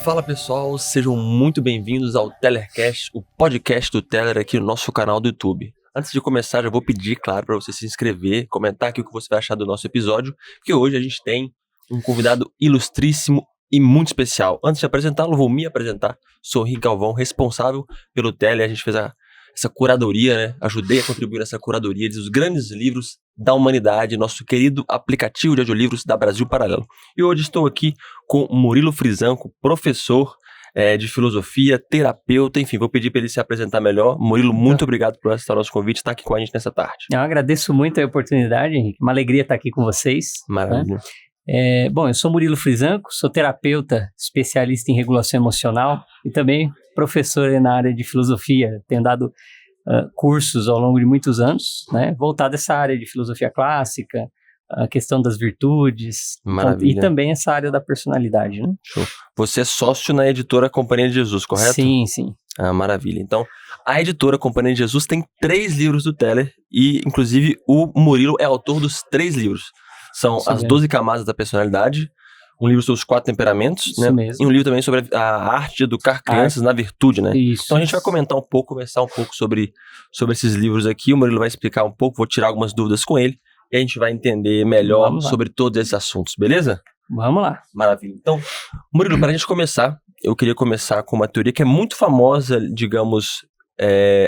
Fala pessoal, sejam muito bem-vindos ao Tellercast, o podcast do Teller aqui no nosso canal do YouTube. Antes de começar, já vou pedir, claro, para você se inscrever, comentar aqui o que você vai achar do nosso episódio, porque hoje a gente tem um convidado ilustríssimo e muito especial. Antes de apresentá-lo, vou me apresentar. Sou Henrique Galvão, responsável pelo Teller. A gente fez essa curadoria, né? Ajudei a contribuir nessa curadoria dos grandes livros da humanidade, nosso querido aplicativo de audiolivros da Brasil Paralelo. E hoje estou aqui com Murilo Frizanco, professor de filosofia, terapeuta, enfim, vou pedir para ele se apresentar melhor. Murilo, muito obrigado por aceitar o nosso convite e estar aqui com a gente nessa tarde. Eu agradeço muito a oportunidade, Henrique. Uma alegria estar aqui com vocês. Maravilha. Né? Bom, eu sou Murilo Frizanco, sou terapeuta, especialista em regulação emocional e também professor na área de filosofia. Tenho dado cursos ao longo de muitos anos, né, voltado a essa área de filosofia clássica, a questão das virtudes, e também essa área da personalidade, né? Show. Você é sócio na editora Companhia de Jesus, correto? Sim, sim. Ah, maravilha. Então, a editora Companhia de Jesus tem 3 livros do Teller e, inclusive, o Murilo é autor dos 3 livros. São As 12 Camadas da Personalidade, um livro sobre os 4 temperamentos, Isso né? Mesmo. E um livro também sobre a arte de educar crianças na virtude, né? Isso. Então a gente vai comentar um pouco, conversar um pouco sobre esses livros aqui. O Murilo vai explicar um pouco, vou tirar algumas dúvidas com ele e a gente vai entender melhor sobre todos esses assuntos, beleza? Vamos lá. Maravilha. Então, Murilo, para a gente começar, eu queria começar com uma teoria que é muito famosa, digamos,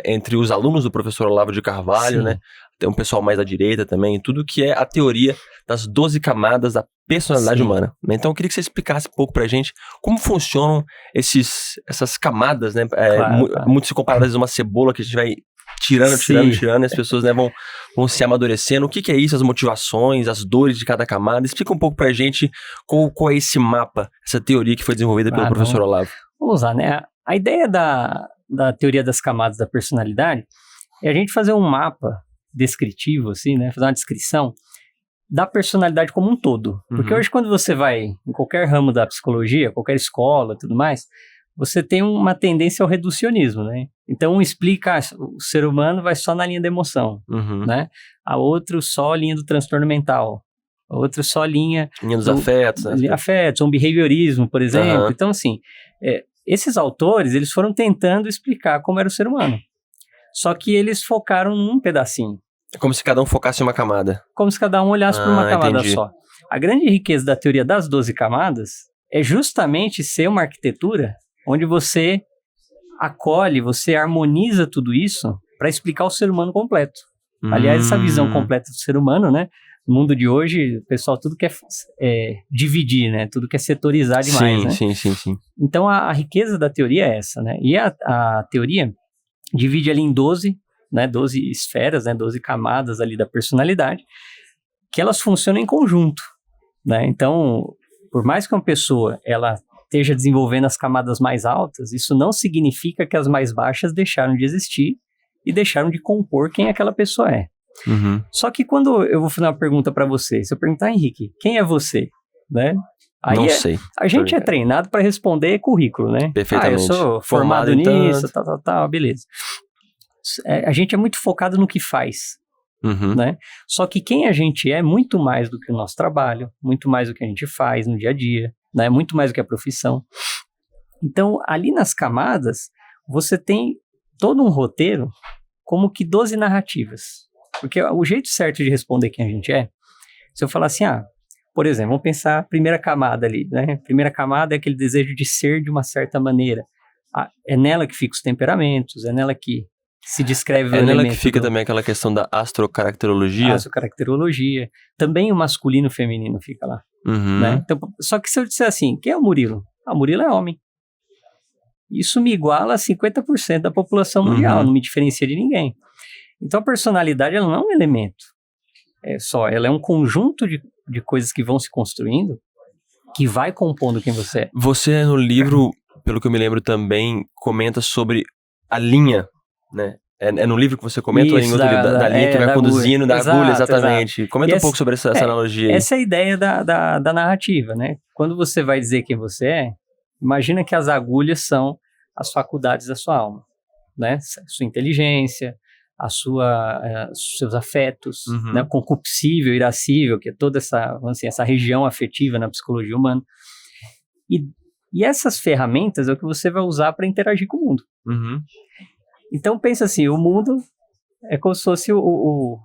entre os alunos do professor Olavo de Carvalho, né? Tem um pessoal mais à direita também, tudo que é a teoria das 12 camadas da personalidade humana. Então eu queria que você explicasse um pouco pra gente como funcionam essas camadas, né? Claro. Muito se compara às vezes uma cebola que a gente vai tirando, e as pessoas, né, vão se amadurecendo. O que é isso, as motivações, as dores de cada camada? Explica um pouco pra gente qual é esse mapa, essa teoria que foi desenvolvida pelo professor Olavo. Vamos lá, né? A ideia da teoria das camadas da personalidade é a gente fazer um mapa descritivo, assim, né? Fazer uma descrição da personalidade como um todo. Porque hoje, quando você vai em qualquer ramo da psicologia, qualquer escola, tudo mais, você tem uma tendência ao reducionismo, né? Então, um explica, o ser humano vai só na linha da emoção, né? A outro só a linha do transtorno mental. A outra só a linha dos afetos, né? Afetos, um behaviorismo, por exemplo. Então, assim, esses autores, eles foram tentando explicar como era o ser humano. Só que eles focaram num pedacinho. É como se cada um focasse em uma camada. Como se cada um olhasse para uma camada só. A grande riqueza da teoria das 12 camadas é justamente ser uma arquitetura onde você acolhe, você harmoniza tudo isso para explicar o ser humano completo. Aliás, essa visão completa do ser humano, né? No mundo de hoje, o pessoal tudo quer dividir, né? Tudo quer setorizar demais, né? Sim. Então, a riqueza da teoria é essa, né? E a teoria divide ali em 12, né, 12 esferas, né, 12 camadas ali da personalidade, que elas funcionam em conjunto, né? Então, por mais que uma pessoa ela esteja desenvolvendo as camadas mais altas, isso não significa que as mais baixas deixaram de existir e deixaram de compor quem aquela pessoa é. Só que quando eu vou fazer uma pergunta para você, se eu perguntar, Henrique, quem é você? Né? Aí não sei. A gente é treinado para responder currículo, né? Perfeitamente. Eu sou formado nisso, tal, beleza. A gente é muito focado no que faz, né? Só que quem a gente é muito mais do que o nosso trabalho, muito mais do que a gente faz no dia a dia, né? Muito mais do que a profissão. Então, ali nas camadas, você tem todo um roteiro como que 12 narrativas. Porque o jeito certo de responder quem a gente é, se eu falar assim, por exemplo, vamos pensar a primeira camada ali, né? A primeira camada é aquele desejo de ser de uma certa maneira. É nela que ficam os temperamentos, é nela que se descreve o elemento. É nela que fica também aquela questão da astrocaracterologia. Astrocaracterologia. Também o masculino e o feminino fica lá. Né? Então, só que se eu disser assim, quem é o Murilo? O Murilo é homem. Isso me iguala a 50% da população mundial, não me diferencia de ninguém. Então a personalidade ela não é um elemento. Ela é um conjunto de coisas que vão se construindo, que vai compondo quem você é. Você no livro, pelo que eu me lembro também, comenta sobre a linha, né? É no livro que você comenta ou em outro livro? Da linha que vai conduzindo, da agulha, exatamente. Exato. Comenta um pouco sobre essa analogia aí. Essa é a ideia da narrativa, né? Quando você vai dizer quem você é, imagina que as agulhas são as faculdades da sua alma, né? Sua inteligência, seus afetos, né? Concupiscível, irascível, que é toda essa região afetiva na psicologia humana. E E essas ferramentas é o que você vai usar para interagir com o mundo. Uhum. Então pensa assim, o mundo é como se fosse o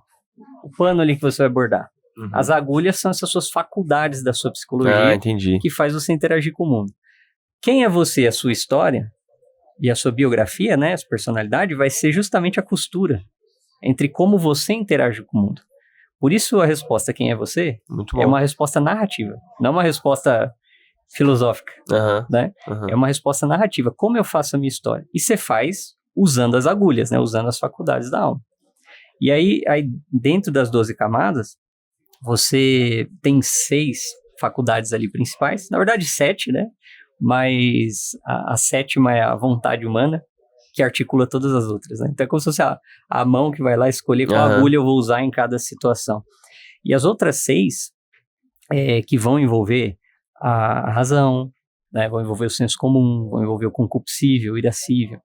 pano ali que você vai bordar. Uhum. As agulhas são essas suas faculdades da sua psicologia que faz você interagir com o mundo. Quem é você, a sua história e a sua biografia, né, a sua personalidade, vai ser justamente a costura entre como você interage com o mundo. Por isso a resposta quem é você é uma resposta narrativa, não uma resposta filosófica, né? É uma resposta narrativa. Como eu faço a minha história? E você faz usando as agulhas, né? Usando as faculdades da alma. E aí dentro das 12 camadas, você tem 6 faculdades ali principais, na verdade 7, né? Mas a 7ª é a vontade humana, que articula todas as outras, né? Então é como se fosse a mão que vai lá escolher qual agulha eu vou usar em cada situação. E as outras 6, que vão envolver a razão, né? Vão envolver o senso comum, vão envolver o concupiscível, o irascível,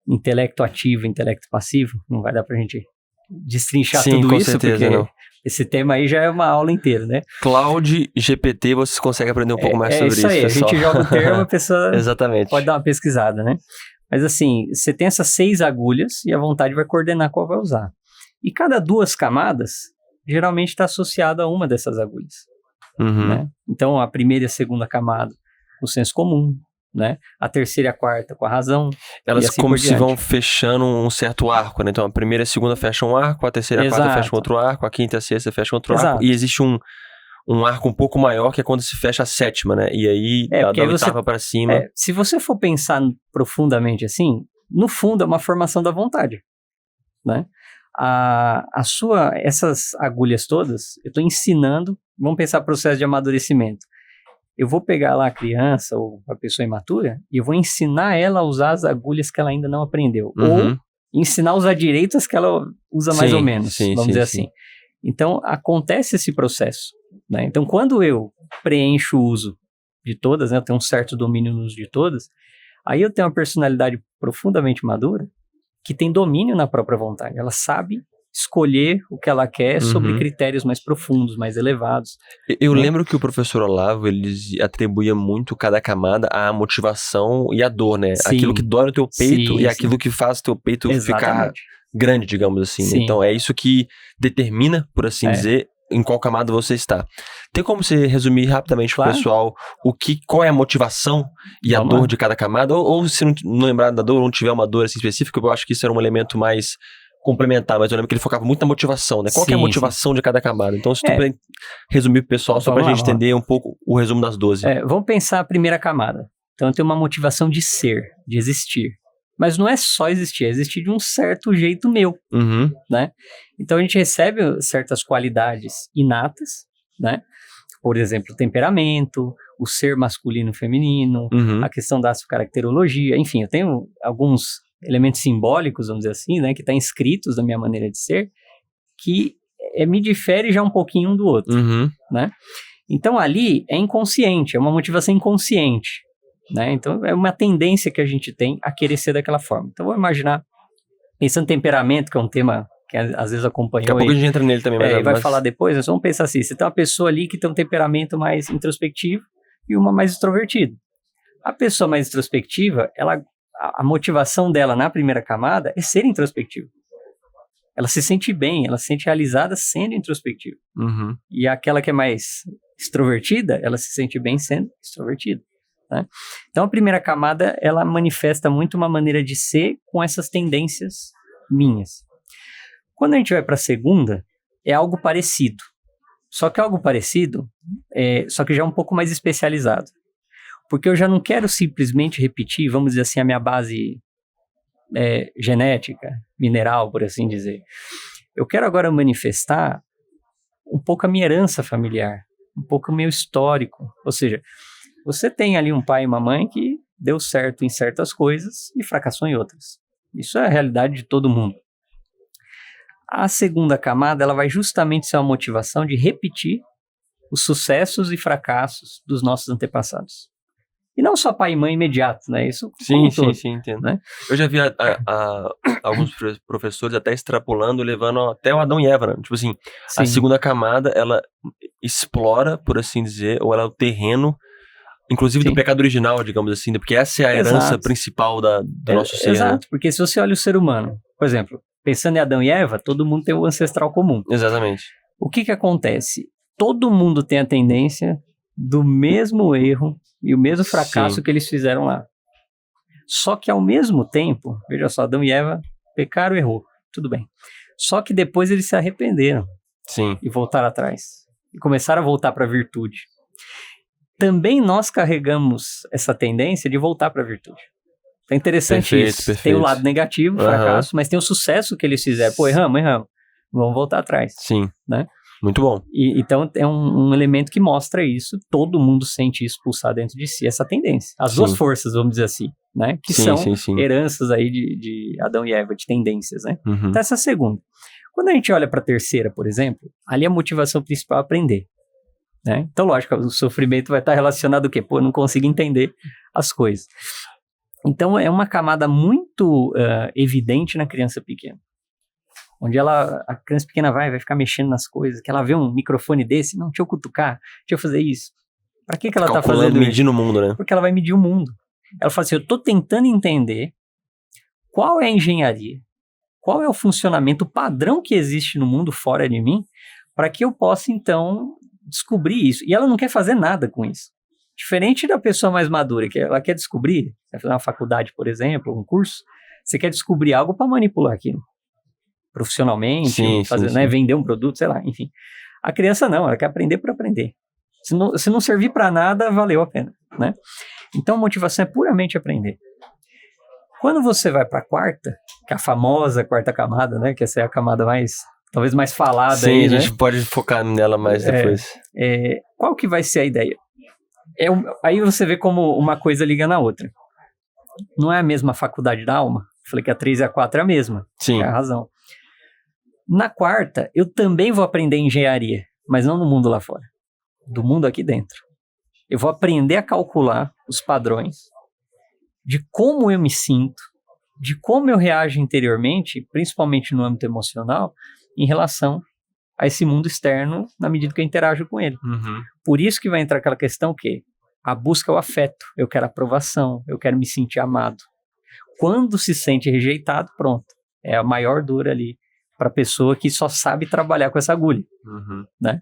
intelecto ativo, intelecto passivo. Não vai dar pra gente destrinchar tudo isso, certeza, porque não. Esse tema aí já é uma aula inteira, né? Cloud GPT, vocês conseguem aprender um pouco mais sobre isso. É isso aí, pessoal. A gente joga o termo, a pessoa Exatamente. pode dar uma pesquisada, né? Mas assim, você tem essas 6 agulhas e a vontade vai coordenar qual vai usar. E cada 2 camadas, geralmente está associada a uma dessas agulhas. Né? Então, a primeira e a segunda camada, o senso comum, né? A terceira e a quarta com a razão. Elas assim como se vão fechando um certo arco, né? Então, a primeira e a segunda fecham um arco, a terceira e a quarta fecham outro arco, a quinta e a sexta fecham outro arco. E existe um arco um pouco maior, que é quando se fecha a 7ª, né? E aí, da 8ª para cima... se você for pensar profundamente assim, no fundo é uma formação da vontade, né? Essas agulhas todas, eu estou ensinando, vamos pensar processo de amadurecimento. Eu vou pegar lá a criança ou a pessoa imatura e eu vou ensinar ela a usar as agulhas que ela ainda não aprendeu. Ou ensinar a usar direito as que ela usa mais ou menos, vamos dizer assim. Então, acontece esse processo, né? Então, quando eu preencho o uso de todas, né, eu tenho um certo domínio no uso de todas, aí eu tenho uma personalidade profundamente madura que tem domínio na própria vontade. Ela sabe escolher o que ela quer sobre critérios mais profundos, mais elevados. Eu lembro que o professor Olavo, ele atribuía muito cada camada à motivação e à dor, né? Sim. Aquilo que dói no teu peito e aquilo que faz o teu peito ficar grande, digamos assim. Né? Então, é isso que determina, por assim dizer, em qual camada você está. Tem como você resumir rapidamente para o pessoal qual é a motivação e a dor de cada camada? Ou se não lembrar da dor, ou não tiver uma dor assim específica, eu acho que isso era um elemento mais complementar, mas eu lembro que ele focava muito na motivação, né? Qual que é a motivação de cada camada? Então, se tu puder resumir pro pessoal, só pra gente entender um pouco o resumo das 12. Vamos pensar a primeira camada. Então, eu tenho uma motivação de ser, de existir. Mas não é só existir, é existir de um certo jeito meu, né? Então, a gente recebe certas qualidades inatas, né? Por exemplo, o temperamento, o ser masculino e feminino, a questão da caracterologia, enfim, eu tenho alguns elementos simbólicos, vamos dizer assim, né, que estão inscritos na minha maneira de ser, que me difere já um pouquinho um do outro, né? Então, ali é inconsciente, é uma motivação inconsciente, né? Então, é uma tendência que a gente tem a querer ser daquela forma. Então, vou imaginar, pensando em temperamento, que é um tema que às vezes acompanhou. Daqui a pouco a gente entra nele também. Vai falar depois, mas vamos pensar assim, você tem uma pessoa ali que tem um temperamento mais introspectivo e uma mais extrovertida. A pessoa mais introspectiva, a motivação dela na primeira camada é ser introspectiva. Ela se sente bem, ela se sente realizada sendo introspectiva. E aquela que é mais extrovertida, ela se sente bem sendo extrovertida. Né? Então, a primeira camada, ela manifesta muito uma maneira de ser com essas tendências minhas. Quando a gente vai para a segunda, é algo parecido. Só que algo parecido, só que já é um pouco mais especializado. Porque eu já não quero simplesmente repetir, vamos dizer assim, a minha base genética, mineral, por assim dizer. Eu quero agora manifestar um pouco a minha herança familiar, um pouco o meu histórico. Ou seja, você tem ali um pai e uma mãe que deu certo em certas coisas e fracassou em outras. Isso é a realidade de todo mundo. A segunda camada, ela vai justamente ser uma motivação de repetir os sucessos e fracassos dos nossos antepassados. E não só pai e mãe imediato, né? Isso sim, entendo. Né? Eu já vi alguns professores até extrapolando, levando até o Adão e Eva, né? Tipo assim, a segunda camada, ela explora, por assim dizer, ou ela é o terreno inclusive do pecado original, digamos assim, porque essa é a herança principal do nosso ser. Exato, porque se você olha o ser humano, por exemplo, pensando em Adão e Eva, todo mundo tem o ancestral comum. Exatamente. O que acontece? Todo mundo tem a tendência do mesmo erro e o mesmo fracasso que eles fizeram lá. Só que ao mesmo tempo, veja só, Adão e Eva pecaram e errou, tudo bem. Só que depois eles se arrependeram. Sim. E voltaram atrás. E começaram a voltar para a virtude. Também nós carregamos essa tendência de voltar para a virtude. É interessante isso. Perfeito. Tem o lado negativo, o fracasso, mas tem o sucesso que eles fizeram. Pô, erramos. Vamos voltar atrás. Sim. Né? Muito bom. Então é um elemento que mostra isso. Todo mundo sente isso pulsar dentro de si, essa tendência. As duas forças, vamos dizer assim, né? Que são heranças aí de Adão e Eva, de tendências, né? Uhum. Então essa segunda. Quando a gente olha para a terceira, por exemplo, ali a motivação principal é aprender. Né? Então, lógico, o sofrimento vai estar relacionado ao quê? Pô, eu não consigo entender as coisas. Então, é uma camada muito evidente na criança pequena. Onde a criança pequena vai ficar mexendo nas coisas, que ela vê um microfone desse, não, deixa eu cutucar, deixa eu fazer isso. Para que ela está fazendo isso? Medindo o mundo, né? Porque ela vai medir o mundo. Ela fala assim, eu estou tentando entender qual é a engenharia, qual é o funcionamento, o padrão que existe no mundo fora de mim, para que eu possa, então, descobrir isso. E ela não quer fazer nada com isso. Diferente da pessoa mais madura, que ela quer descobrir, vai fazer uma faculdade, por exemplo, um curso, você quer descobrir algo para manipular aquilo. Profissionalmente, né, vender um produto, sei lá, enfim. A criança não, ela quer aprender por aprender. Se não servir para nada, valeu a pena, né? Então, a motivação é puramente aprender. Quando você vai para a quarta, que é a famosa quarta camada, né? Que essa é a camada talvez mais falada. Sim, aí, a gente pode focar nela mais depois. Qual que vai ser a ideia? Aí você vê como uma coisa liga na outra. Não é a mesma faculdade da alma? Falei que a 3 e a 4 é a mesma. Sim. É a razão. Na quarta, eu também vou aprender engenharia, mas não no mundo lá fora. Do mundo aqui dentro. Eu vou aprender a calcular os padrões de como eu me sinto, de como eu reajo interiormente, principalmente no âmbito emocional, em relação a esse mundo externo, na medida que eu interajo com ele. Uhum. Por isso que vai entrar aquela questão que a busca é o afeto, eu quero aprovação, eu quero me sentir amado. Quando se sente rejeitado, pronto, é a maior dor ali para a pessoa que só sabe trabalhar com essa agulha, né?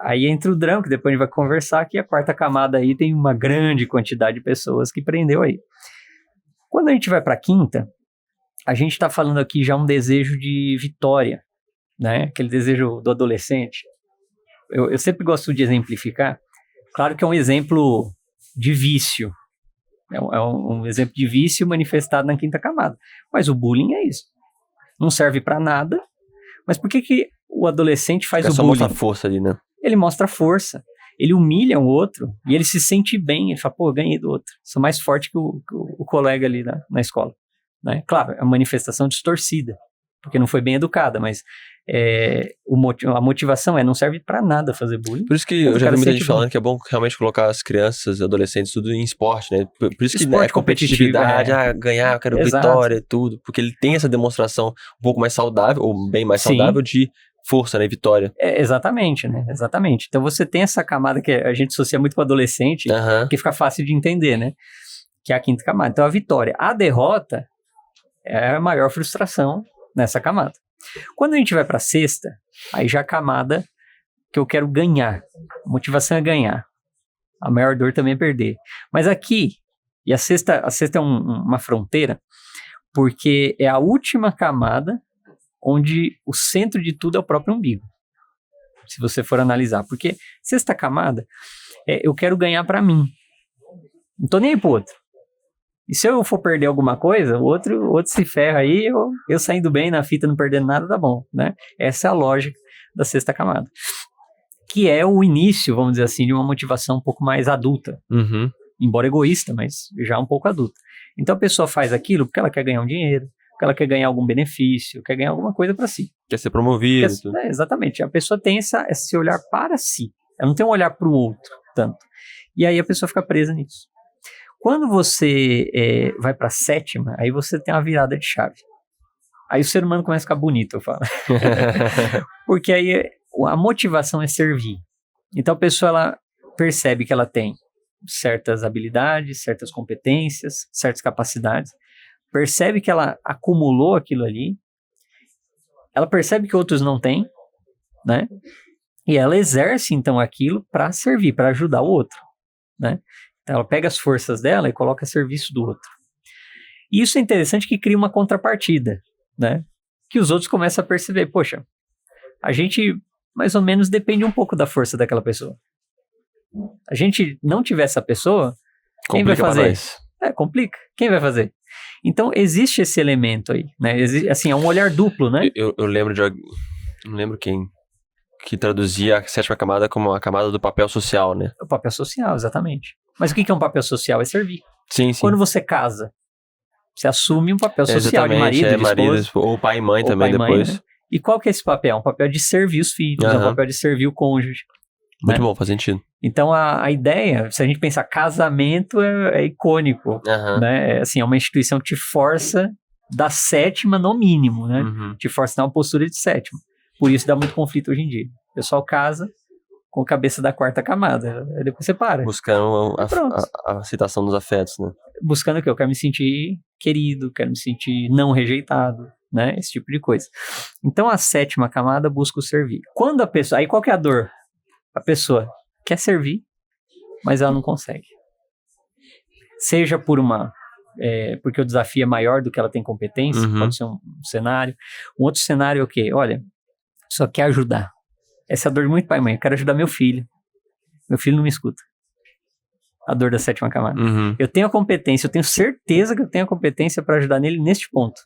Aí entra o drama, que depois a gente vai conversar, que a quarta camada aí tem uma grande quantidade de pessoas que prendeu aí. Quando a gente vai para a quinta, a gente está falando aqui já um desejo de vitória, né? Aquele desejo do adolescente. Eu sempre gosto de exemplificar. Claro que é um exemplo de vício. É um exemplo de vício manifestado na quinta camada. Mas o bullying é isso. Não serve para nada. Mas por que o adolescente faz o bullying? Só mostra força ali, né? Ele mostra força. Ele humilha o outro e ele se sente bem. Ele fala, pô, eu ganhei do outro. Sou mais forte que o colega ali na escola. Né? Claro, é uma manifestação distorcida, porque não foi bem educada, mas a motivação não serve pra nada fazer bullying. Por isso que eu já vi muita gente falando que é bom realmente colocar as crianças, adolescentes, tudo em esporte, né? Por isso que esporte, competitividade, ganhar, eu quero vitória e tudo, porque ele tem essa demonstração um pouco mais saudável, ou bem mais saudável de força, né? Vitória. Exatamente, né? Exatamente. Então você tem essa camada que a gente associa muito com adolescente, que fica fácil de entender, né? Que é a quinta camada. Então a vitória. A derrota é a maior frustração nessa camada. Quando a gente vai para a sexta, aí já a camada que eu quero ganhar. A motivação é ganhar. A maior dor também é perder. Mas aqui, e a sexta é uma fronteira, porque é a última camada onde o centro de tudo é o próprio umbigo. Se você for analisar. Porque sexta camada, eu quero ganhar para mim. Não tô nem aí pro outro. E se eu for perder alguma coisa, o outro se ferra aí, eu saindo bem na fita, não perdendo nada, tá bom, né? Essa é a lógica da sexta camada. Que é o início, vamos dizer assim, de uma motivação um pouco mais adulta. Embora egoísta, mas já um pouco adulta. Então a pessoa faz aquilo porque ela quer ganhar um dinheiro, porque ela quer ganhar algum benefício, quer ganhar alguma coisa para si. Quer ser promovida. Exatamente. A pessoa tem esse olhar para si. Ela não tem um olhar para o outro, tanto. E aí a pessoa fica presa nisso. Quando você vai para a sétima, aí você tem uma virada de chave. Aí o ser humano começa a ficar bonito, eu falo. Porque aí a motivação é servir. Então a pessoa ela percebe que ela tem certas habilidades, certas competências, certas capacidades, percebe que ela acumulou aquilo ali, ela percebe que outros não têm, né? E ela exerce, então, aquilo para servir, para ajudar o outro, né? Então, ela pega as forças dela e coloca a serviço do outro. E isso é interessante que cria uma contrapartida, né? Que os outros começam a perceber, poxa, a gente mais ou menos depende um pouco da força daquela pessoa. A gente não tiver essa pessoa, quem vai fazer? Complica. Quem vai fazer? Então, existe esse elemento aí, né? Assim, é um olhar duplo, né? Eu lembro de... Não lembro quem que traduzia a sétima camada como a camada do papel social, né? O papel social, exatamente. Mas o que é um papel social? É servir. Sim, sim. Quando você casa, você assume um papel social de marido, de esposa. Ou pai e mãe também depois. Mãe, né? E qual que é esse papel? É um papel de servir os filhos, é um papel de servir o cônjuge. Muito bom, faz sentido. Então, a ideia, se a gente pensar casamento, é icônico, né? Assim, é uma instituição que te força da sétima no mínimo, né? Te força a dar uma postura de sétima. Por isso dá muito conflito hoje em dia. O pessoal casa com a cabeça da quarta camada, aí depois você para. Buscando a aceitação dos afetos, né? Buscando o quê? Eu quero me sentir querido, quero me sentir não rejeitado, né? Esse tipo de coisa. Então, a sétima camada busca o servir. Quando a pessoa... Aí, qual que é a dor? A pessoa quer servir, mas ela não consegue. Seja por porque o desafio é maior do que ela tem competência, pode ser um cenário. Um outro cenário é o quê? Olha, só quer ajudar. Essa é a dor de muito pai e mãe. Eu quero ajudar meu filho. Meu filho não me escuta. A dor da sétima camada. Eu tenho a competência, eu tenho certeza que eu tenho a competência para ajudar nele neste ponto.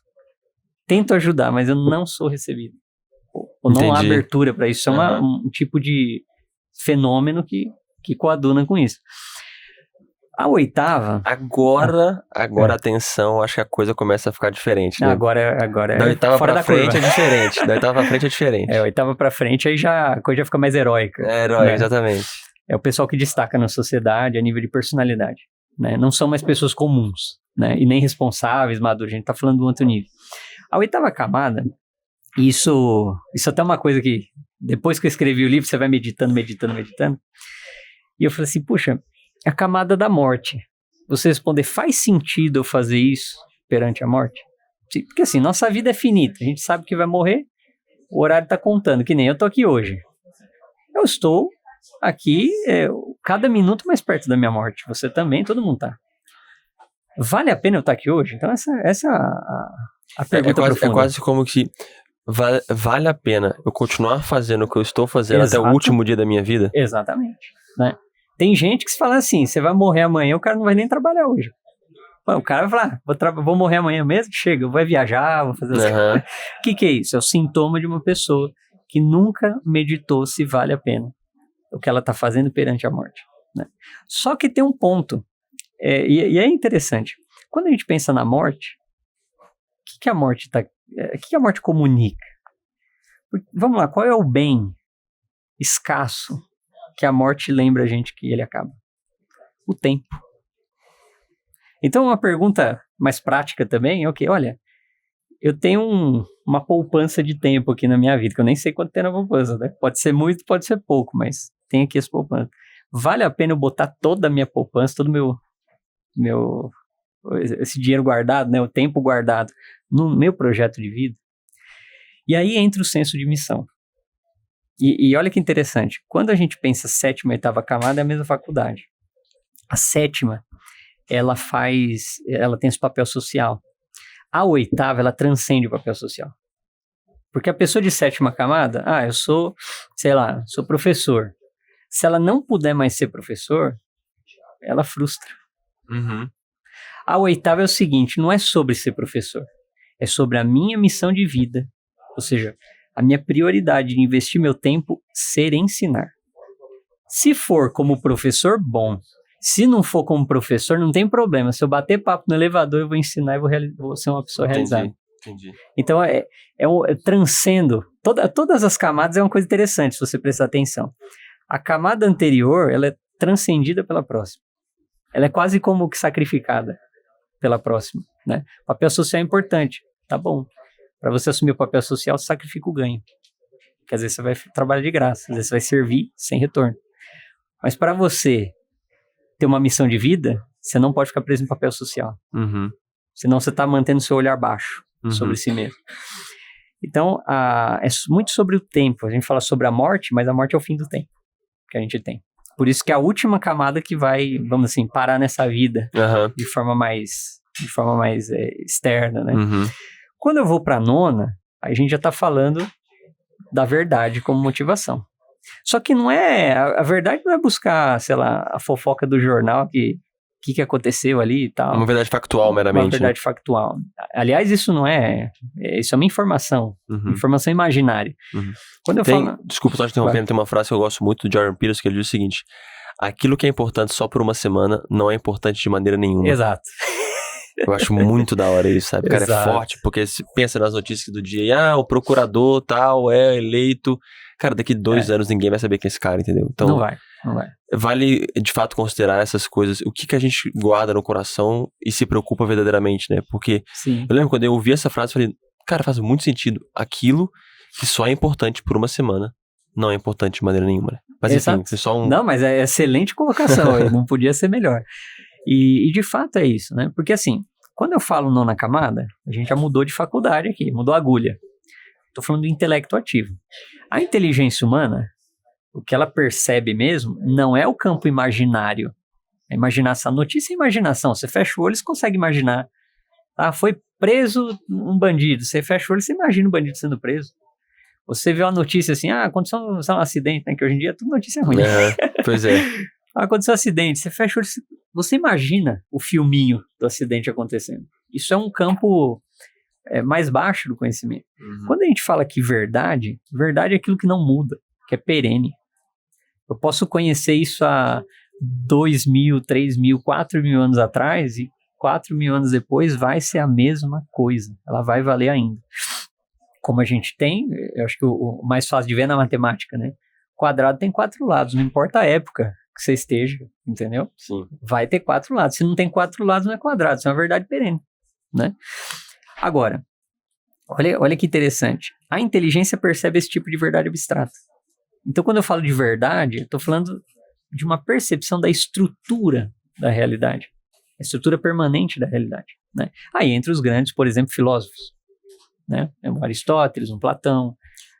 Tento ajudar, mas eu não sou recebido. Ou não há abertura para isso. Isso é um tipo de fenômeno que coaduna com isso. A oitava... Agora atenção, acho que a coisa começa a ficar diferente, né? Agora da oitava pra frente é diferente. Da oitava pra frente é diferente. A oitava pra frente aí a coisa já fica mais heróica. Heróica, né? Exatamente. É o pessoal que destaca na sociedade a nível de personalidade, né? Não são mais pessoas comuns, né? E nem responsáveis, maduros. A gente tá falando de um outro nível. A oitava camada, isso até é uma coisa que depois que eu escrevi o livro, você vai meditando. E eu falei assim, puxa, é a camada da morte. Você responder, faz sentido eu fazer isso perante a morte? Sim, porque assim, nossa vida é finita. A gente sabe que vai morrer, o horário está contando, que nem eu tô aqui hoje. Eu estou aqui, cada minuto mais perto da minha morte. Você também, todo mundo tá. Vale a pena eu estar aqui hoje? Então essa é a pergunta profunda. É quase como que vale a pena eu continuar fazendo o que eu estou fazendo até o último dia da minha vida? Exatamente, né? Tem gente que se fala assim, você vai morrer amanhã, o cara não vai nem trabalhar hoje. O cara vai falar, vou morrer amanhã mesmo? Chega, eu vou viajar, vou fazer assim. O que é isso? É o sintoma de uma pessoa que nunca meditou se vale a pena o que ela está fazendo perante a morte, né? Só que tem um ponto, e é interessante. Quando a gente pensa na morte, o que a morte a morte comunica? Vamos lá, qual é o bem escasso que a morte lembra a gente que ele acaba? O tempo. Então, uma pergunta mais prática também é o quê? Olha, eu tenho uma poupança de tempo aqui na minha vida, que eu nem sei quanto tem na poupança, né? Pode ser muito, pode ser pouco, mas tem aqui essa poupança. Vale a pena eu botar toda a minha poupança, todo esse dinheiro guardado, né? O tempo guardado no meu projeto de vida? E aí entra o senso de missão. E olha que interessante, quando a gente pensa sétima e oitava camada, é a mesma faculdade. A sétima, ela tem esse papel social. A oitava, ela transcende o papel social. Porque a pessoa de sétima camada, eu sou professor. Se ela não puder mais ser professor, ela frustra. A oitava é o seguinte, não é sobre ser professor, é sobre a minha missão de vida, ou seja, a minha prioridade de investir meu tempo ser ensinar. Se for como professor, bom. Se não for como professor, não tem problema. Se eu bater papo no elevador, eu vou ensinar e vou ser uma pessoa realizada. Entendi. Então, transcendo. Todas as camadas é uma coisa interessante, se você prestar atenção. A camada anterior, ela é transcendida pela próxima. Ela é quase como que sacrificada pela próxima, né? O papel social é importante, tá bom. Para você assumir o papel social, sacrifica o ganho. Porque às vezes você vai trabalhar de graça, às vezes você vai servir sem retorno. Mas para você ter uma missão de vida, você não pode ficar preso em papel social. Senão você está mantendo seu olhar baixo sobre si mesmo. Então, é muito sobre o tempo. A gente fala sobre a morte, mas a morte é o fim do tempo que a gente tem. Por isso que é a última camada que vai, vamos assim, parar nessa vida de forma mais externa, né? Quando eu vou para a nona, a gente já está falando da verdade como motivação. Só que não é... A verdade não é buscar, sei lá, a fofoca do jornal que aconteceu ali e tal. Uma verdade factual, meramente. Uma verdade factual. Aliás, isso não é... Isso é uma informação. Informação imaginária. Quando eu falo... Desculpa, só te interrompendo, tem uma frase que eu gosto muito do Jordan Peterson, que ele diz o seguinte: aquilo que é importante só por uma semana não é importante de maneira nenhuma. Exato. Eu acho muito da hora isso, sabe? O cara é forte, porque se pensa nas notícias do dia, e o procurador tal é eleito. Cara, daqui 2 anos ninguém vai saber quem é esse cara, entendeu? Então, não vai. Vale, de fato, considerar essas coisas. O que a gente guarda no coração e se preocupa verdadeiramente, né? Porque eu lembro quando eu ouvi essa frase, eu falei, cara, faz muito sentido. Aquilo que só é importante por uma semana não é importante de maneira nenhuma, né? Mas enfim, foi só Não, mas é excelente colocação, não podia ser melhor. E de fato é isso, né? Porque assim, quando eu falo nona camada, a gente já mudou de faculdade aqui, mudou a agulha. Estou falando do intelecto ativo. A inteligência humana, o que ela percebe mesmo, não é o campo imaginário. A imaginação, a notícia é imaginação. Você fecha o olho, você consegue imaginar. Foi preso um bandido. Você fecha o olho, você imagina o bandido sendo preso. Você vê uma notícia assim, aconteceu um acidente, né? Que hoje em dia é tudo notícia ruim. Pois é. Aconteceu um acidente, você fecha o olho, você imagina o filminho do acidente acontecendo. Isso é um campo mais baixo do conhecimento. Quando a gente fala que verdade é aquilo que não muda, que é perene. Eu posso conhecer isso há 2.000, 3.000, 4.000 anos atrás e 4.000 anos depois vai ser a mesma coisa. Ela vai valer ainda. Como a gente tem, eu acho que o mais fácil de ver é na matemática, né? Quadrado tem 4 lados, não importa a época que você esteja, entendeu? Sim. Vai ter 4 lados. Se não tem 4 lados, não é quadrado, isso é uma verdade perene, né? Agora, olha que interessante. A inteligência percebe esse tipo de verdade abstrata. Então, quando eu falo de verdade, eu estou falando de uma percepção da estrutura da realidade. A estrutura permanente da realidade, né? Aí, entre os grandes, por exemplo, filósofos, né? Um Aristóteles, um Platão.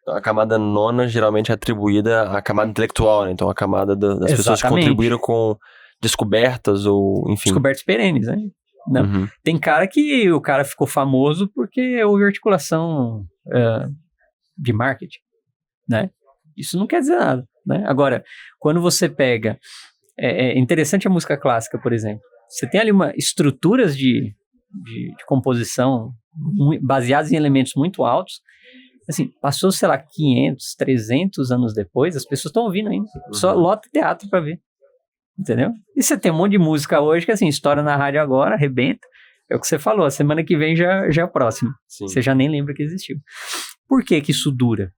A camada nona geralmente é atribuída à camada intelectual, né? Então, a camada das pessoas que contribuíram com descobertas ou, enfim... Descobertas perenes, né? Não. Tem cara que o cara ficou famoso porque houve articulação de marketing, né? Isso não quer dizer nada, né? Agora, quando você pega... É interessante a música clássica, por exemplo. Você tem ali estruturas de composição baseadas em elementos muito altos. Assim, passou, sei lá, 500, 300 anos depois, as pessoas estão ouvindo ainda. Só lota teatro pra ver. Entendeu? E você tem um monte de música hoje que, assim, estoura na rádio agora, arrebenta. É o que você falou, a semana que vem já é o próximo. Sim. Você já nem lembra que existiu. Por que isso dura?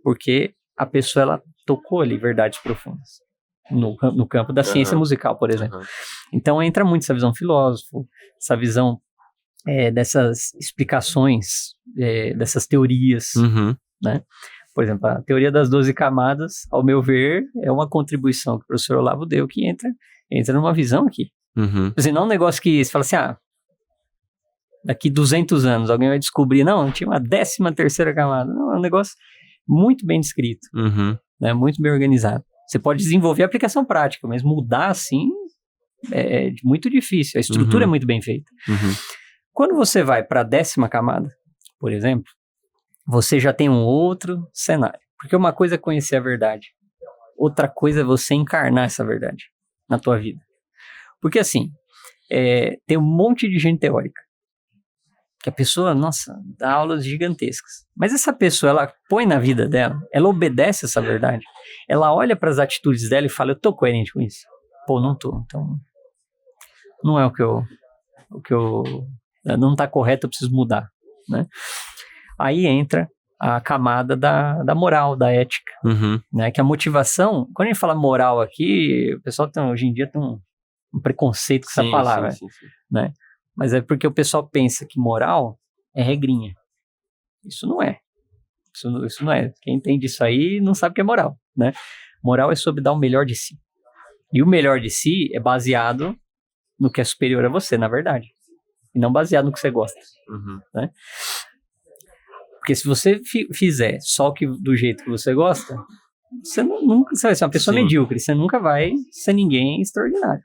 Porque a pessoa, ela tocou ali verdades profundas. No campo da ciência musical, por exemplo. Então entra muito essa visão filósofo, essa visão dessas explicações, dessas teorias, né? Por exemplo, a teoria das 12 camadas, ao meu ver, é uma contribuição que o professor Olavo deu que entra numa visão aqui. Assim, não é um negócio que você fala assim, daqui 200 anos alguém vai descobrir, não, tinha uma 13ª camada. Não, é um negócio muito bem descrito, né? Muito bem organizado. Você pode desenvolver a aplicação prática, mas mudar assim é muito difícil. A estrutura é muito bem feita. Quando você vai para a 10ª camada, por exemplo, você já tem um outro cenário. Porque uma coisa é conhecer a verdade, outra coisa é você encarnar essa verdade na tua vida. Porque assim, tem um monte de gente teórica, que a pessoa, nossa, dá aulas gigantescas. Mas essa pessoa, ela põe na vida dela, ela obedece essa verdade, ela olha para as atitudes dela e fala, eu tô coerente com isso? Pô, não tô, então não é o que eu não tá correto, eu preciso mudar, né? Aí entra a camada da moral, da ética, né? Que a motivação, quando a gente fala moral aqui, o pessoal hoje em dia tem um preconceito com essa palavra, sim. Né? Mas é porque o pessoal pensa que moral é regrinha. Isso não é. Isso não é. Quem entende isso aí não sabe o que é moral, né? Moral é sobre dar o melhor de si. E o melhor de si é baseado no que é superior a você, na verdade. E não baseado no que você gosta. Né? Porque se você fizer só do jeito que você gosta, você vai ser uma pessoa medíocre. Você nunca vai ser ninguém extraordinário.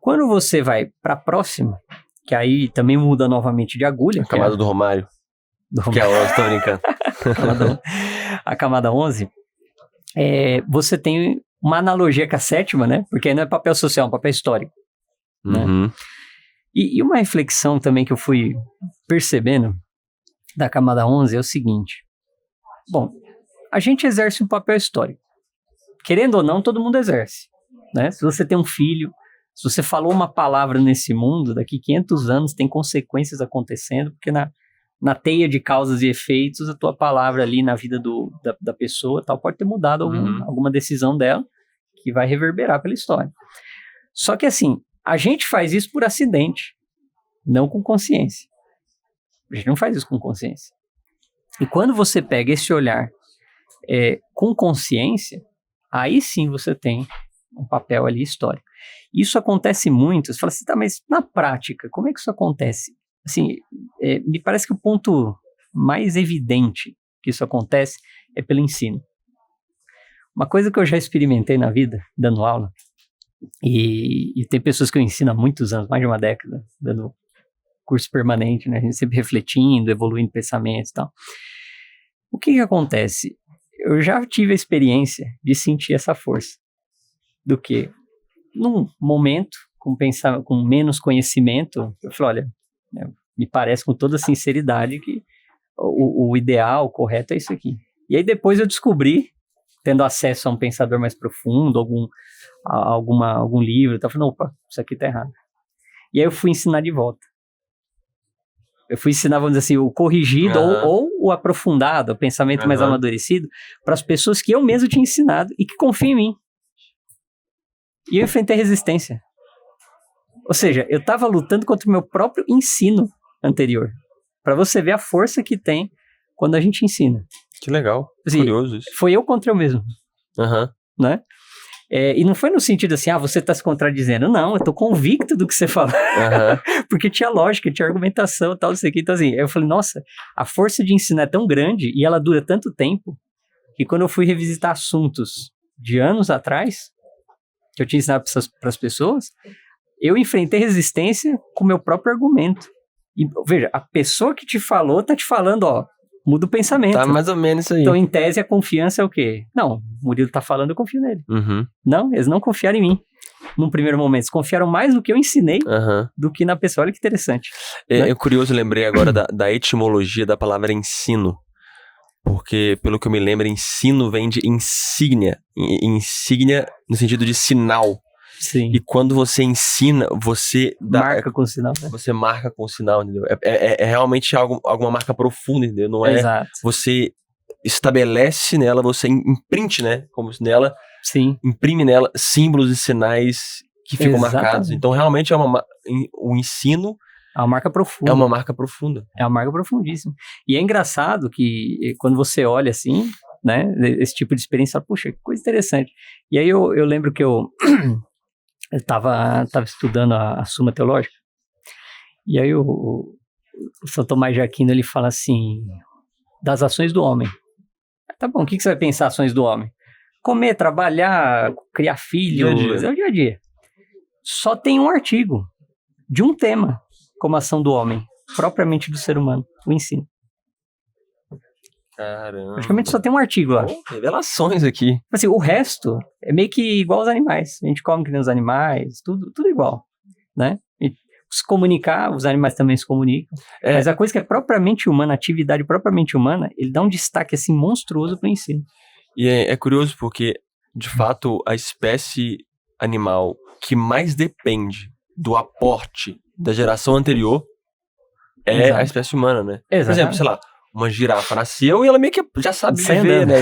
Quando você vai para a próxima, que aí também muda novamente de agulha. A camada do Romário. Que é a 11, tô brincando. A camada 11, você tem uma analogia com a sétima, né? Porque aí não é papel social, é um papel histórico. Né? E uma reflexão também que eu fui percebendo da camada 11 é o seguinte. Bom, a gente exerce um papel histórico. Querendo ou não, todo mundo exerce. Né? Se você tem um filho, se você falou uma palavra nesse mundo, daqui 500 anos tem consequências acontecendo, porque na teia de causas e efeitos, a tua palavra ali na vida da pessoa tal, pode ter mudado alguma decisão dela, que vai reverberar pela história. Só que assim, a gente faz isso por acidente, não com consciência. A gente não faz isso com consciência. E quando você pega esse olhar com consciência, aí sim você tem um papel ali histórico. Isso acontece muito. Você fala assim, tá, mas na prática, como é que isso acontece? Assim, me parece que o ponto mais evidente que isso acontece é pelo ensino. Uma coisa que eu já experimentei na vida, dando aula, e tem pessoas que eu ensino há muitos anos, mais de uma década, dando curso permanente, né? A gente sempre refletindo, evoluindo pensamentos e tal. O que acontece? Eu já tive a experiência de sentir essa força. Do que, num momento, com menos conhecimento, eu falei, olha, me parece com toda sinceridade que o ideal, o correto é isso aqui. E aí depois eu descobri, tendo acesso a um pensador mais profundo, algum livro, eu falei, opa, isso aqui tá errado. E aí eu fui ensinar de volta. Eu fui ensinar, vamos dizer assim, o corrigido ou o aprofundado, o pensamento mais amadurecido, para as pessoas que eu mesmo tinha ensinado e que confiam em mim. E eu enfrentei resistência. Ou seja, eu estava lutando contra o meu próprio ensino anterior. Para você ver a força que tem quando a gente ensina. Que legal, assim, curioso isso. Foi eu contra eu mesmo. Né? E não foi no sentido assim, você está se contradizendo. Não, eu estou convicto do que você fala. Porque tinha lógica, tinha argumentação e tal, isso aqui. Então assim, eu falei, nossa, a força de ensinar é tão grande e ela dura tanto tempo que quando eu fui revisitar assuntos de anos atrás, que eu tinha ensinado para as pessoas, eu enfrentei resistência com o meu próprio argumento. E veja, a pessoa que te falou tá te falando, muda o pensamento. Tá mais ou menos isso aí. Então, em tese, a confiança é o quê? Não, o Murilo tá falando, eu confio nele. Não, eles não confiaram em mim. Num primeiro momento, eles confiaram mais no que eu ensinei do que na pessoa. Olha que interessante. É curioso, lembrei agora da etimologia da palavra ensino. Porque, pelo que eu me lembro, ensino vem de insígnia. Insígnia no sentido de sinal. Sim. E quando você ensina, você marca com o sinal. Né? Você marca com o sinal, entendeu? É realmente alguma marca profunda, entendeu? Não é. Exato. Você estabelece nela, você imprinte, né? Como se nela. Sim. Imprime nela símbolos e sinais que ficam marcados. Então, realmente, o ensino. É uma marca profunda. É uma marca profunda. É uma marca profundíssima. E é engraçado que quando você olha assim, né, esse tipo de experiência, puxa, que coisa interessante. E aí eu lembro que eu tava estudando a Suma Teológica, e aí o São Tomás de Aquino, ele fala assim, das ações do homem. Tá bom, o que você vai pensar ações do homem? Comer, trabalhar, criar filhos, é o dia a dia. Só tem um artigo de um tema como ação do homem, propriamente do ser humano, o ensino. Caramba. Praticamente só tem um artigo lá. Revelações aqui. Assim, o resto é meio que igual aos animais. A gente come que nem os animais, tudo igual, né? E se comunicar, os animais também se comunicam. Mas a coisa que é propriamente humana, a atividade propriamente humana, ele dá um destaque assim monstruoso pro ensino. E é curioso porque, de fato, a espécie animal que mais depende do aporte da geração anterior é a espécie humana, né? Exato. Por exemplo, sei lá, uma girafa nasceu e ela meio que já sabe viver, né?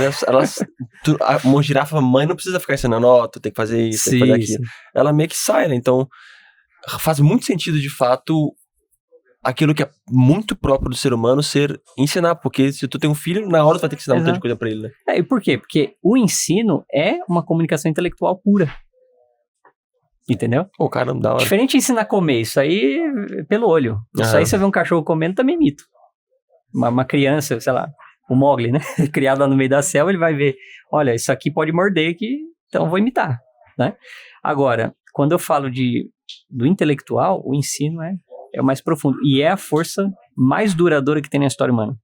Uma girafa mãe não precisa ficar ensinando, tu tem que fazer isso, tem que fazer aquilo. Ela meio que sai, né? Então, faz muito sentido, de fato, aquilo que é muito próprio do ser humano ensinar, porque se tu tem um filho, na hora tu vai ter que ensinar um monte de coisa pra ele, né? E por quê? Porque o ensino é uma comunicação intelectual pura. Entendeu? Pô, caramba, da hora. Diferente de ensinar a comer, isso aí pelo olho. Isso aí você vê um cachorro comendo, também mito. Uma criança, sei lá, o Mowgli, né? Criado lá no meio da selva, ele vai ver, olha, isso aqui pode morder, então eu vou imitar, né? Agora, quando eu falo do intelectual, o ensino é o mais profundo. E é a força mais duradoura que tem na história humana.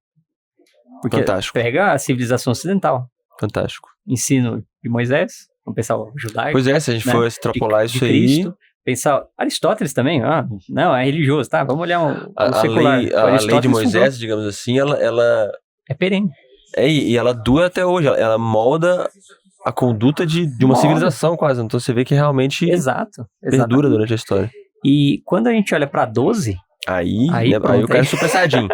Porque Fantástico. Pega a civilização ocidental. Fantástico. Ensino de Moisés, vamos pensar o judaico. Pois é, se a gente for extrapolar isso Cristo, aí... Pensar Aristóteles também, não, é religioso, tá? Vamos olhar o secular. A lei de Moisés, digamos assim, ela... É perene. E ela dura até hoje, ela molda a conduta de uma civilização quase, então você vê que realmente perdura durante a história. E quando a gente olha pra 12... Aí o cara é super saiyajin.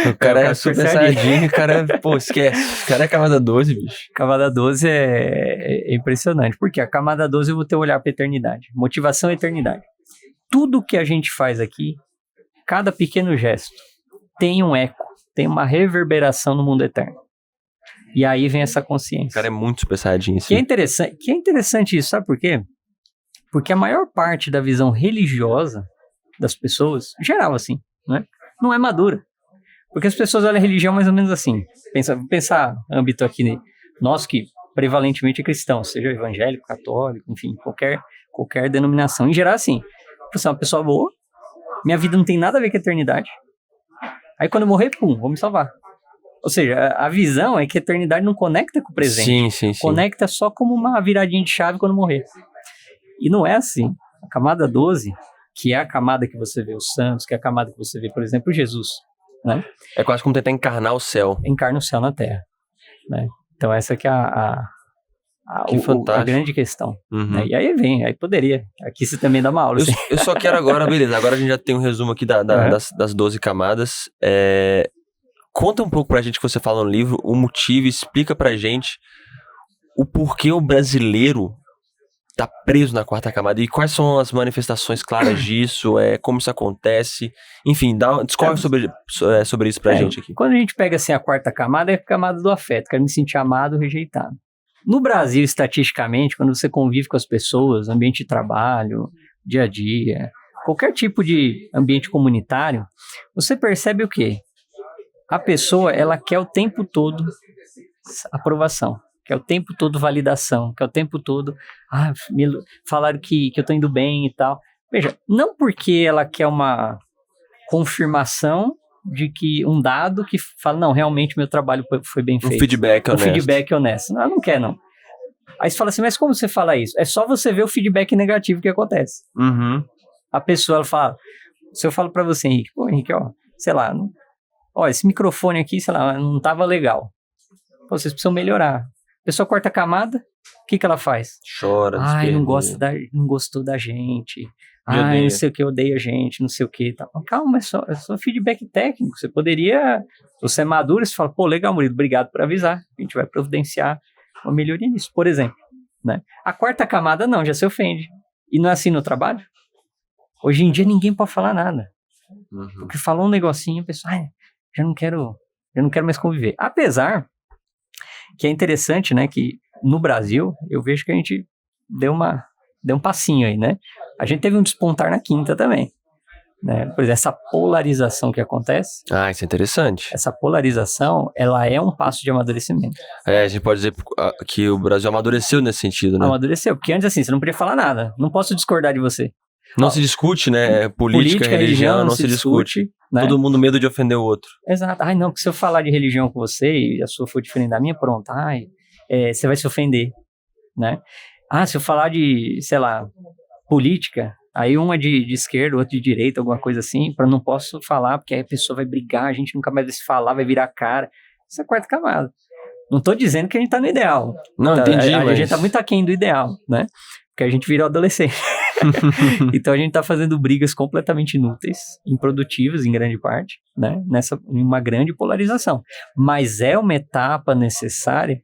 O cara é super saiyajin, o cara, esquece. O cara é camada 12, bicho. Camada 12 é impressionante, porque a camada 12 eu vou ter um olhar pra eternidade. Motivação e eternidade. Tudo que a gente faz aqui, cada pequeno gesto, tem um eco, tem uma reverberação no mundo eterno. E aí vem essa consciência. O cara é muito super saiyajin, assim. Que é interessante isso, sabe por quê? Porque a maior parte da visão religiosa das pessoas, geral assim, né, não é madura. Porque as pessoas olham a religião mais ou menos assim. Pensar âmbito aqui, nosso que prevalentemente é cristão, seja evangélico, católico, enfim, qualquer denominação. Em geral, assim, você é uma pessoa boa, minha vida não tem nada a ver com a eternidade. Aí quando eu morrer, vou me salvar. Ou seja, a visão é que a eternidade não conecta com o presente. Sim. Conecta só como uma viradinha de chave quando morrer. E não é assim. A camada 12, que é a camada que você vê os santos, que é a camada que você vê, por exemplo, Jesus, né? É quase como tentar encarnar o céu. Encarna o céu na Terra, né? Então essa que é a grande questão. Né? E aí poderia. Aqui você também dá uma aula. Eu só quero agora, beleza, agora a gente já tem um resumo aqui das 12 camadas. Conta um pouco pra gente que você fala no livro, o motivo, explica pra gente o porquê o brasileiro tá preso na quarta camada e quais são as manifestações claras disso, como isso acontece, enfim, discorre sobre isso pra gente aqui. Quando a gente pega assim a quarta camada, é a camada do afeto, quero me sentir amado ou rejeitado. No Brasil, estatisticamente, quando você convive com as pessoas, ambiente de trabalho, dia a dia, qualquer tipo de ambiente comunitário, você percebe o quê? A pessoa, ela quer o tempo todo aprovação. Que é o tempo todo validação, que é o tempo todo, falaram que eu tô indo bem e tal. Veja, não porque ela quer uma confirmação de que um dado que fala, não, realmente meu trabalho foi bem feito. Um feedback honesto. Não, ela não quer, não. Aí você fala assim, mas como você fala isso? É só você ver o feedback negativo que acontece. A pessoa, ela fala, se eu falo pra você, Henrique, Henrique, sei lá, esse microfone aqui, sei lá, não tava legal. Vocês precisam melhorar. A pessoa corta a camada, o que ela faz? Chora. Não gostou da gente. Não sei o que, odeia a gente, não sei o que. Tá. Calma, é só feedback técnico. Você poderia, se você é maduro, você fala, legal, Murilo, obrigado por avisar. A gente vai providenciar uma melhoria nisso, por exemplo. Né? A quarta camada não, já se ofende. E não é assim no trabalho? Hoje em dia ninguém pode falar nada. Porque falou um negocinho, a pessoa, já não quero mais conviver. Apesar que é interessante, né, que no Brasil, eu vejo que a gente deu um passinho aí, né? A gente teve um despontar na quinta também, né? Por exemplo, essa polarização que acontece. Isso é interessante. Essa polarização, ela é um passo de amadurecimento. A gente pode dizer que o Brasil amadureceu nesse sentido, né? Amadureceu, porque antes assim, você não podia falar nada. Não posso discordar de você. Não se discute, né? Política, religião, não se discute. Né? Todo mundo medo de ofender o outro. Exato. Não, porque se eu falar de religião com você e a sua for diferente da minha, pronto. Você vai se ofender, né? Se eu falar de, sei lá, política, aí um é de esquerda, outro de direita, alguma coisa assim, não posso falar, porque aí a pessoa vai brigar, a gente nunca mais vai se falar, vai virar cara. Isso é a quarta camada. Não tô dizendo que a gente tá no ideal. Não, entendi, A gente tá muito aquém do ideal, né? Porque a gente virou adolescente. Então a gente tá fazendo brigas completamente inúteis, improdutivas em grande parte, né? Em uma grande polarização. Mas é uma etapa necessária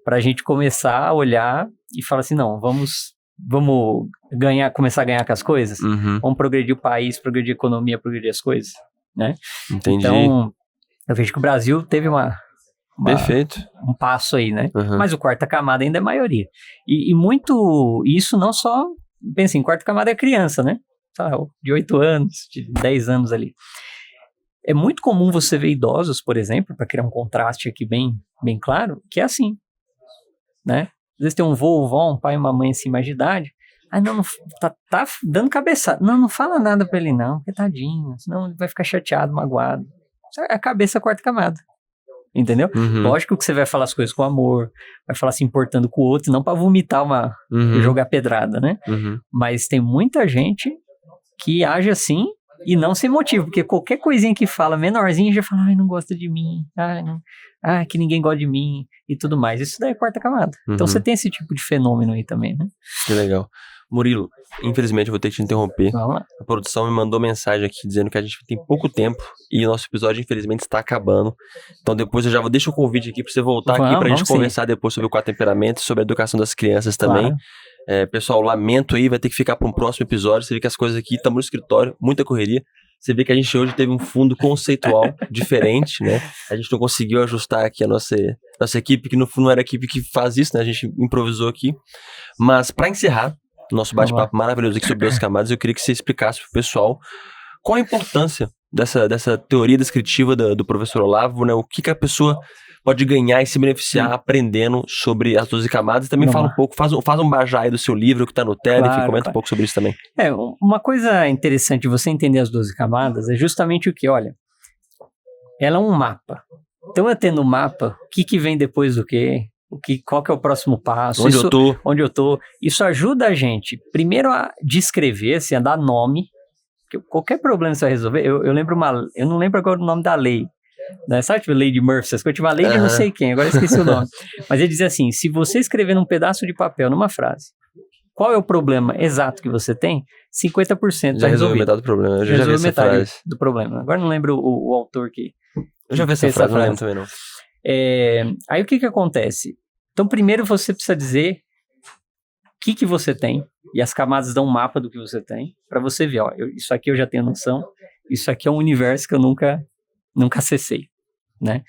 pra gente começar a olhar e falar assim, não, vamos começar a ganhar com as coisas? Vamos progredir o país, progredir a economia, progredir as coisas, né? Entendi. Então, eu vejo que o Brasil teve Perfeito. Um passo aí, né? Mas o quarta camada ainda é maioria. E muito, isso não só pensa em quarta camada é criança, né? De 8 anos, de 10 anos ali. É muito comum você ver idosos, por exemplo, para criar um contraste aqui bem, bem claro, que é assim, né? Às vezes tem um vô, vó, um pai e uma mãe assim mais de idade. Não, tá dando cabeçada. Não fala nada pra ele não, porque tadinho, senão ele vai ficar chateado, magoado. Isso é a cabeça quarta camada, entendeu? Lógico que você vai falar as coisas com amor, vai falar se importando com o outro, não pra vomitar jogar pedrada, né? Mas tem muita gente que age assim e não sem motivo, porque qualquer coisinha que fala menorzinha já fala, não gosta de mim, que ninguém gosta de mim e tudo mais. Isso daí é quarta camada. Então você tem esse tipo de fenômeno aí também, né? Que legal. Murilo, infelizmente eu vou ter que te interromper. Vamos lá. A produção me mandou mensagem aqui dizendo que a gente tem pouco tempo e o nosso episódio infelizmente está acabando. Então depois eu já vou deixar o convite aqui para você voltar aqui pra gente conversar depois sobre o 4 temperamentos, sobre a educação das crianças também. Claro. Pessoal, lamento aí, vai ter que ficar para um próximo episódio. Você vê que as coisas aqui estão no escritório, muita correria. Você vê que a gente hoje teve um fundo conceitual diferente, né? A gente não conseguiu ajustar aqui a nossa equipe, que no fundo não era a equipe que faz isso, né? A gente improvisou aqui. Mas para encerrar o nosso bate-papo maravilhoso aqui sobre 12 camadas, eu queria que você explicasse pro pessoal qual a importância dessa teoria descritiva do professor Olavo, né? O que a pessoa pode ganhar e se beneficiar aprendendo sobre as 12 camadas. Também fala um pouco, faz um bajá aí do seu livro que está no Telegram, comenta um pouco sobre isso também. Uma coisa interessante de você entender as 12 camadas é justamente o que, olha, ela é um mapa. Então, eu tendo um mapa, o que vem depois do quê? Qual que é o próximo passo? Onde eu tô. Isso ajuda a gente, primeiro, a descrever, assim, a dar nome. Qualquer problema que você vai resolver, eu não lembro agora o nome da lei. Sabe, tipo, lei de Murphy, essas coisas, tipo, a lei de não sei quem, agora eu esqueci o nome. Mas ele dizia assim, se você escrever num pedaço de papel, numa frase, qual é o problema exato que você tem, 50% já resolveu metade do problema. Eu já vi essa frase. Do problema. Agora não lembro o autor que... Eu já vi essa frase, não lembro também não. Aí o que acontece? Então, primeiro você precisa dizer o que você tem, e as camadas dão um mapa do que você tem, para você ver, isso aqui eu já tenho noção, isso aqui é um universo que eu nunca acessei, né?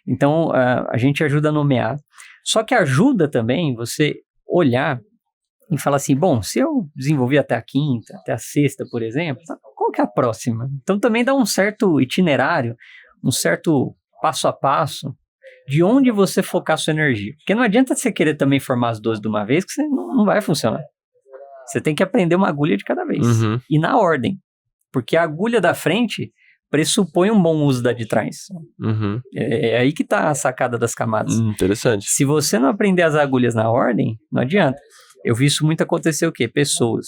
Então, a gente ajuda a nomear. Só que ajuda também você olhar e falar assim, bom, se eu desenvolver até a quinta, até a sexta, por exemplo, qual que é a próxima? Então, também dá um certo itinerário, um certo passo a passo de onde você focar sua energia. Porque não adianta você querer também formar as 12 de uma vez, que você não vai funcionar. Você tem que aprender uma agulha de cada vez. E na ordem. Porque a agulha da frente pressupõe um bom uso da de trás. É aí que está a sacada das camadas. Interessante. Se você não aprender as agulhas na ordem, não adianta. Eu vi isso muito acontecer o quê? Pessoas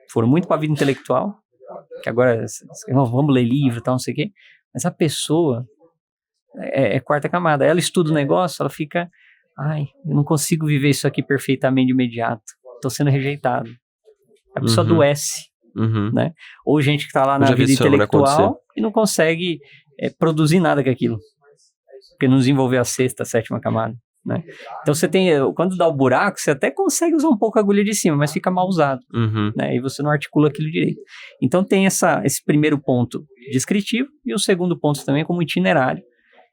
foram muito para a vida intelectual, que agora vamos ler livro e tal, não sei o quê. Mas a pessoa é quarta camada. Ela estuda o negócio, ela fica, eu não consigo viver isso aqui perfeitamente de imediato. Estou sendo rejeitado. A pessoa adoece. Né? Ou gente que está lá na vida intelectual e não consegue produzir nada com aquilo. Porque não desenvolveu a sexta, a sétima camada. Né? Então você tem, quando dá o buraco, você até consegue usar um pouco a agulha de cima, mas fica mal usado. Né? E você não articula aquilo direito. Então tem esse primeiro ponto descritivo e o segundo ponto também como itinerário,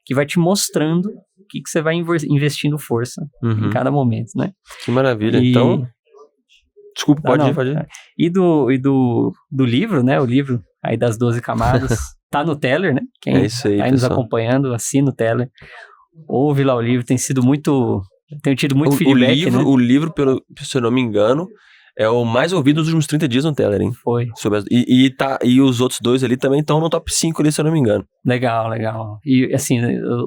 que vai te mostrando o que você vai investindo força em cada momento, né? Que maravilha. Então, desculpa, pode ir. E do livro, né? O livro aí das 12 camadas, tá no Teller, né? Quem isso aí, tá aí nos acompanhando, assina o Teller. Ouve lá o livro, tenho tido muito feedback, né? O livro, se eu não me engano, é o mais ouvido nos últimos 30 dias no Teller, hein? Foi. E os outros dois ali também estão no top 5 ali, se eu não me engano. Legal. E assim,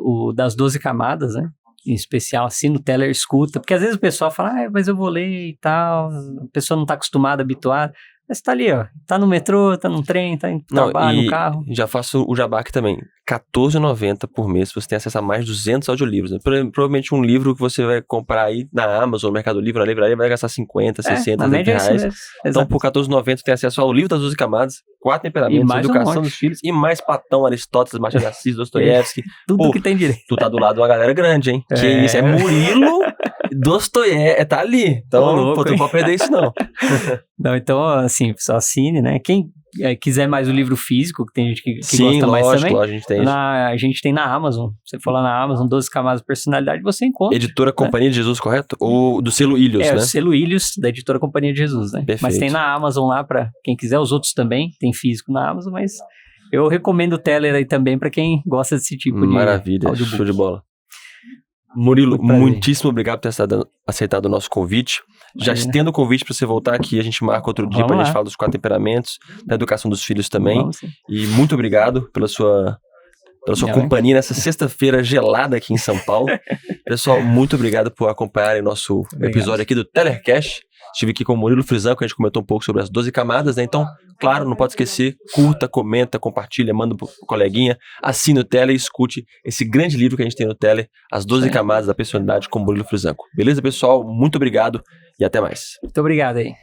o das 12 camadas, né? Em especial, assim, no Teller escuta. Porque às vezes o pessoal fala, mas eu vou ler e tal. A pessoa não tá acostumada, habituada. Mas tá ali, ó. Tá no metrô, tá no trem, tá no trabalho, no carro. Já faço o jabá aqui também. R$14,90 por mês, você tem acesso a mais de 200 audiolivros. Né? Provavelmente um livro que você vai comprar aí na Amazon, no Mercado Livre, na livraria, vai gastar 50, 60, R$100. Então, por R$14,90 você tem acesso ao livro das 12 camadas, 4 temperamentos, educação dos filhos, e mais Platão, Aristóteles, Machado de Assis, Dostoiévski. Tudo que tem direito. Tu tá do lado de uma galera grande, hein? Que isso, é Murilo, Dostoiévski, tá ali. Então, tu não pode perder isso, não. Não, então, assim, pessoal, assine, né? Quem quiser mais o livro físico, que tem gente que Sim, gosta mais também. Lógico, a gente tem. A gente tem na Amazon. Você for lá na Amazon, 12 Camadas de Personalidade, você encontra. Editora Companhia de Jesus, correto? Ou do selo Ilhos, né? O selo Ilhos, da Editora Companhia de Jesus, né? Perfeito. Mas tem na Amazon lá pra quem quiser. Os outros também tem físico na Amazon, mas eu recomendo o Teller aí também pra quem gosta desse tipo de Maravilha, audiobook. show de bola. Murilo, muitíssimo obrigado por ter aceitado o nosso convite. Já estendo o convite para você voltar aqui, a gente marca outro dia para a gente falar dos 4 temperamentos, da educação dos filhos também. E muito obrigado pela sua companhia nessa sexta-feira gelada aqui em São Paulo. Pessoal, muito obrigado por acompanharem nosso episódio aqui do Tellercast. Estive aqui com o Murilo Frisanco, a gente comentou um pouco sobre as 12 camadas, né? Então, claro, não pode esquecer, curta, comenta, compartilha, manda pro coleguinha, assine o Teller e escute esse grande livro que a gente tem no Teller, As 12 Camadas da Personalidade, com o Murilo Frisanco. Beleza, pessoal? Muito obrigado e até mais. Muito obrigado aí.